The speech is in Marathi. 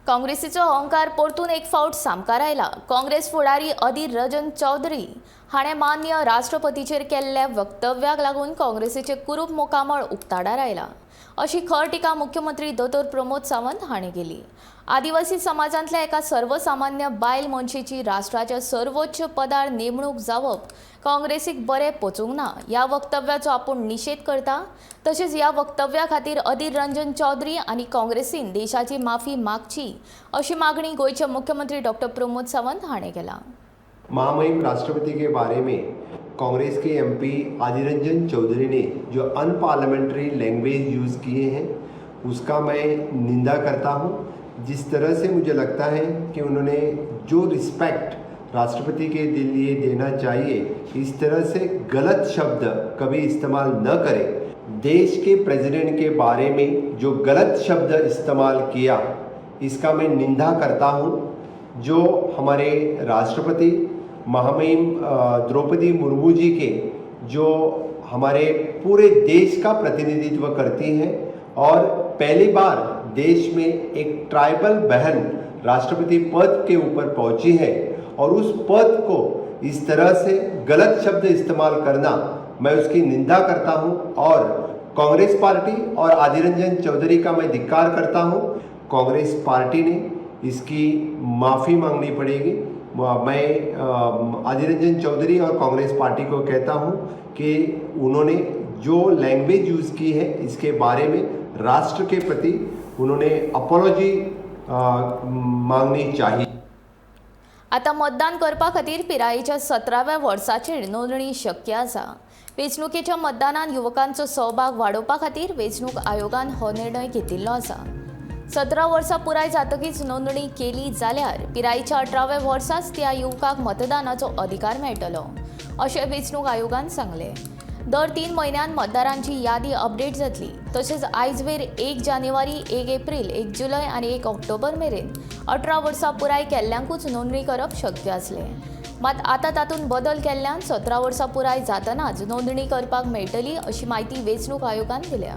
काँग्रेसीचो अहंकार परतून एक फावट सामकार आयला। काँग्रेस फुडारी अधीर रंजन चौधरी हाणें माननीय राष्ट्रपतीचेर केल्ल्या वक्तव्याक लागून काँग्रेसीचे कुरूप मोकामळ उक्ताडार आयला, अशी खर टिका मुख्यमंत्री दोतोर प्रमोद सावंत हाणें केली। आदिवासी समाजांतल्या एका सर्वसामान्य बायल मनशेची राष्ट्राच्या सर्वोच्च पदार नेमणूक जावप काँग्रेसीक बरें पचूंक ना ह्या वक्तव्याचो आपूण निशेध करता। तशेंच ह्या वक्तव्या खातीर अधीर रंजन चौधरी आनी काँग्रेसीन देशाची माफी मागची अशी मागणी गोयचे मुख्यमंत्री डॉ. प्रमोद सावंत हाणें केला। महामहिम राष्ट्रपति के बारे में कांग्रेस के एमपी अधीर रंजन चौधरी ने जो अनपार्लियामेंट्री लैंग्वेज यूज़ किए हैं उसका मैं निंदा करता हूं। जिस तरह से मुझे लगता है कि उन्होंने जो रिस्पेक्ट राष्ट्रपति के लिए देना चाहिए, इस तरह से गलत शब्द कभी इस्तेमाल न करें। देश के प्रेसिडेंट के बारे में जो गलत शब्द इस्तेमाल किया, इसका मैं निंदा करता हूं। जो हमारे राष्ट्रपति महामहिम द्रौपदी मुर्मू जी के जो हमारे पूरे देश का प्रतिनिधित्व करती हैं और पहली बार देश में एक ट्राइबल बहन राष्ट्रपति पद के ऊपर पहुंची है और उस पद को इस तरह से गलत शब्द इस्तेमाल करना, मैं उसकी निंदा करता हूं और कांग्रेस पार्टी और अधीर रंजन चौधरी का मैं धिक्कार करता हूं। कांग्रेस पार्टी ने इसकी माफ़ी मांगनी पड़ेगी। मैं अधीर रंजन चौधरी और कांग्रेस पार्टी को कहता हूं कि उन्होंने जो लैंग्वेज यूज़ की है, इसके बारे में राष्ट्र के प्रति उन्होंने अपॉलॉजी मांगनी चाहिए। आता मतदान करपा खातीर पिरायेच्या 17व्या वर्साचेर नोंदणी शक्य आसा। वेंचणुकेच्या मतदानात युवकांचो सहभाग वाडोवपा खातीर वेंचणूक आयोगान हो निर्णय घेतिल्लो आसा। 17 वर्सां पुराय जातकीच नोंदणी केली जाल्यार पिरायेच्या 18व्या वर्साच त्या युवकाक मतदानाचो अधिकार मेळटलो, अशें वेंचणूक आयोगान सांगलें। दर 3 म्हयन्यांत मतदारांची यादी अपडेट जातली। तशेंच आयजवेर 1 जानेवारी, 1 एप्रील, 1 जुलय आनी 1 ऑक्टोबर मेरेन 18 वर्सां पुराय केल्ल्यांकूच नोंदणी करप शक्य आसलें। मात आतां तातूंत बदल केल्ल्यान 17 वर्सां पुराय जातनाच नोंदणी करपाक मेळटली, अशी माहिती वेंचणूक आयोगान दिल्या।